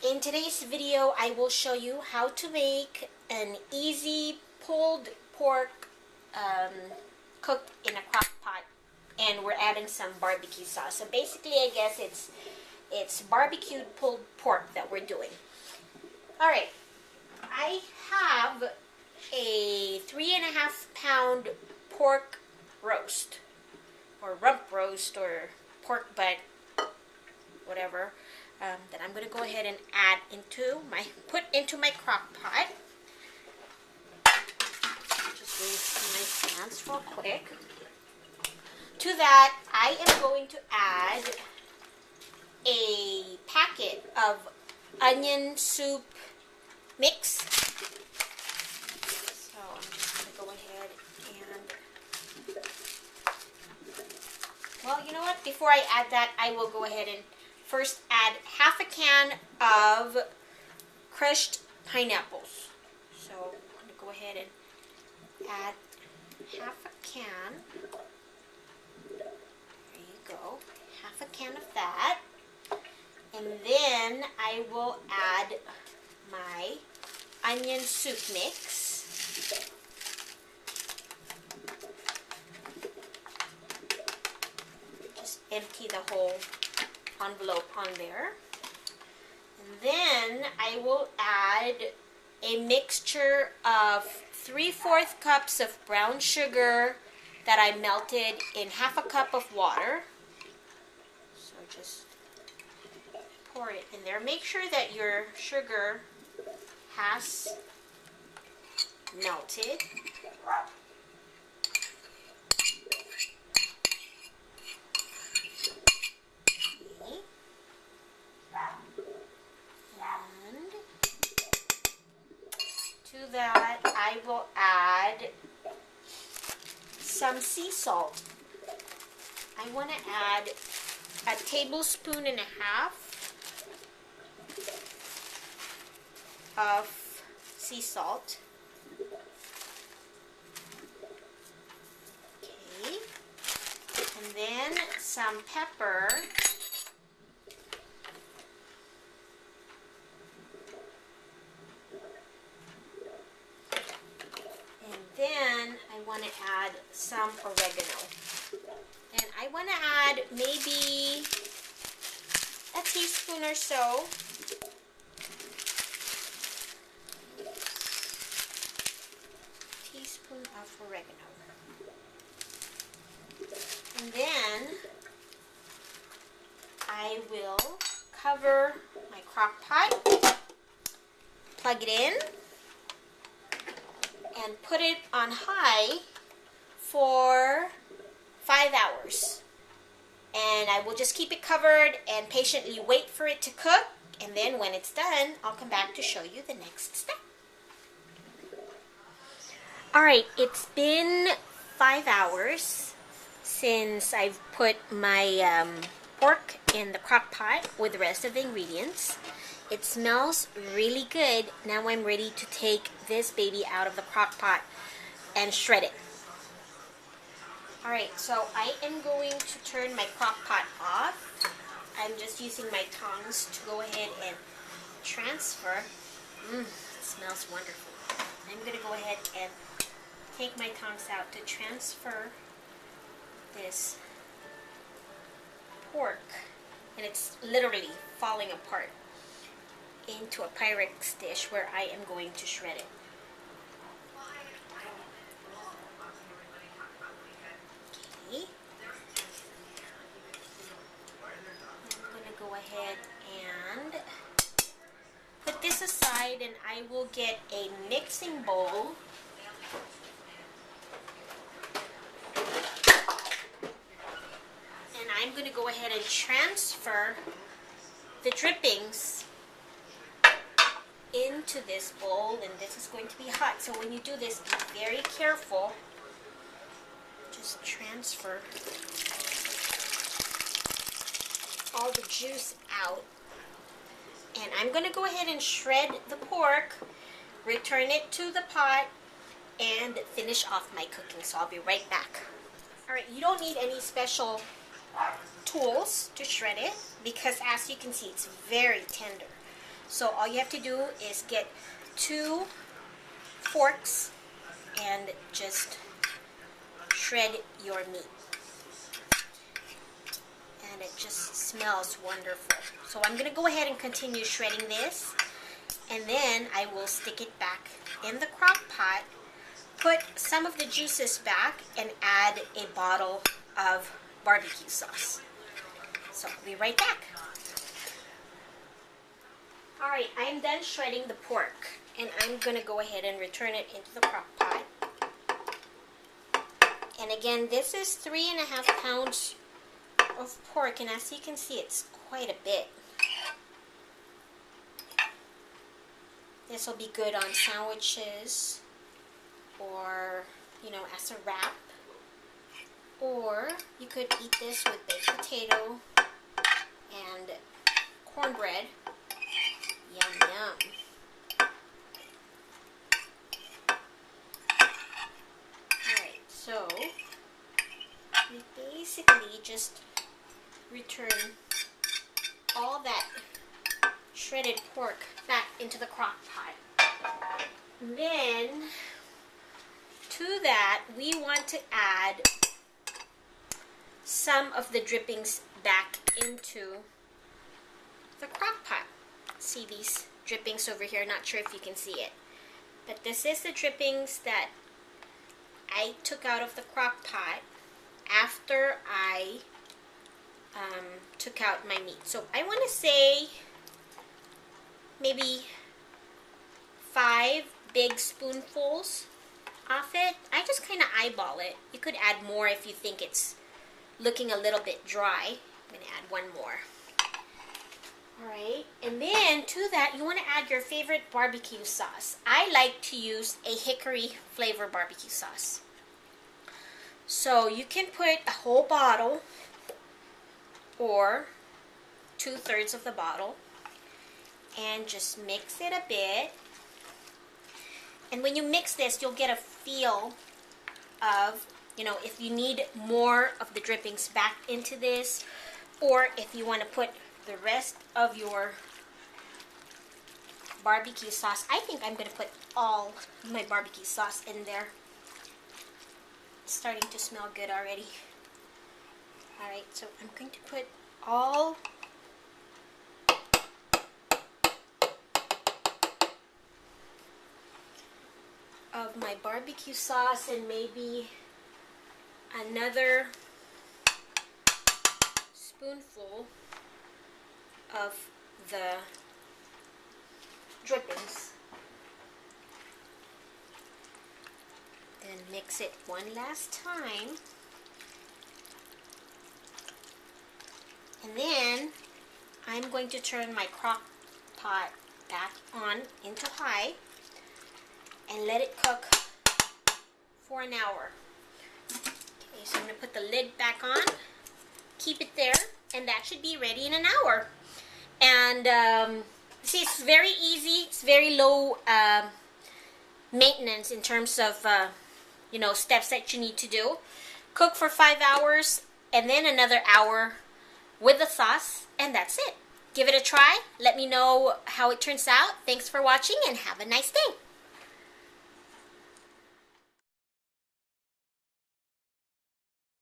In today's video, I will show you how to make an easy pulled pork cooked in a crock pot, and we're adding some barbecue sauce. So basically, I guess it's barbecued pulled pork that we're doing. All right, I have a 3.5 pound pork roast, or rump roast, or pork butt, whatever. That I'm going to go ahead and put into my crock pot. Just rinse my pans real quick. To that, I am going to add a packet of onion soup mix. So I'm just going to go ahead and, well, you know what? Before I add that, I will go ahead and first add half a can of crushed pineapples. So I'm going to go ahead and add half a can. There you go. Half a can of that. And then I will add my onion soup mix. Just empty the whole envelope on there. And then I will add a mixture of 3/4 cups of brown sugar that I melted in half a cup of water. So just pour it in there. Make sure that your sugar has melted. To that, I will add some sea salt. I want to add 1.5 tablespoons of sea salt. Okay. And then some pepper. Then I want to add some oregano. And I want to add maybe a teaspoon or so. Teaspoon of oregano. And then I will cover my crock pot, plug it in, and put it on high for 5 hours. And I will just keep it covered and patiently wait for it to cook. And then when it's done, I'll come back to show you the next step. Alright, it's been 5 hours since I've put my pork in the crock pot with the rest of the ingredients. It smells really good. Now I'm ready to take this baby out of the crock pot and shred it. Alright, so I am going to turn my crock pot off. I'm just using my tongs to go ahead and transfer. It smells wonderful. I'm going to go ahead and take my tongs out to transfer this pork. And it's literally falling apart into a Pyrex dish where I am going to shred it. Okay. I'm going to go ahead and put this aside, and I will get a mixing bowl. And I'm going to go ahead and transfer the drippings into this bowl, and this is going to be hot, so when you do this, be very careful. Just transfer all the juice out, and I'm going to go ahead and shred the pork, return it to the pot, and finish off my cooking. So I'll be right back. Alright, you don't need any special tools to shred it because, as you can see, it's very tender. So all you have to do is get 2 forks and just shred your meat. And it just smells wonderful. So I'm going to go ahead and continue shredding this. And then I will stick it back in the crock pot, put some of the juices back, and add a bottle of barbecue sauce. So I'll be right back. Alright, I'm done shredding the pork, and I'm going to go ahead and return it into the crock pot. And again, this is 3.5 pounds of pork, and as you can see, it's quite a bit. This will be good on sandwiches, or, you know, as a wrap. Or you could eat this with baked potato and cornbread. Yum, yum. Alright, so we basically just return all that shredded pork back into the crock pot. Then, to that, we want to add some of the drippings back into the crock pot. See these drippings over here? Not sure if you can see it. But this is the drippings that I took out of the crock pot after I took out my meat. So I want to say maybe 5 big spoonfuls of it. I just kind of eyeball it. You could add more if you think it's looking a little bit dry. I'm going to add 1 more. Alright, and then to that you want to add your favorite barbecue sauce. I like to use a hickory flavor barbecue sauce. So you can put a whole bottle or 2/3 of the bottle and just mix it a bit. And when you mix this, you'll get a feel of, you know, if you need more of the drippings back into this, or if you want to put the rest of your barbecue sauce. I think I'm going to put all my barbecue sauce in there. It's starting to smell good already. Alright, so I'm going to put all of my barbecue sauce and maybe another spoonful of the drippings. Then mix it one last time. And then I'm going to turn my crock pot back on into high and let it cook for an hour. Okay, so I'm going to put the lid back on, keep it there, and that should be ready in an hour. And see, it's very easy. It's very low maintenance in terms of you know, steps that you need to do. Cook for 5 hours and then another hour with the sauce, and that's it. Give it a try. Let me know how it turns out. Thanks for watching and have a nice day.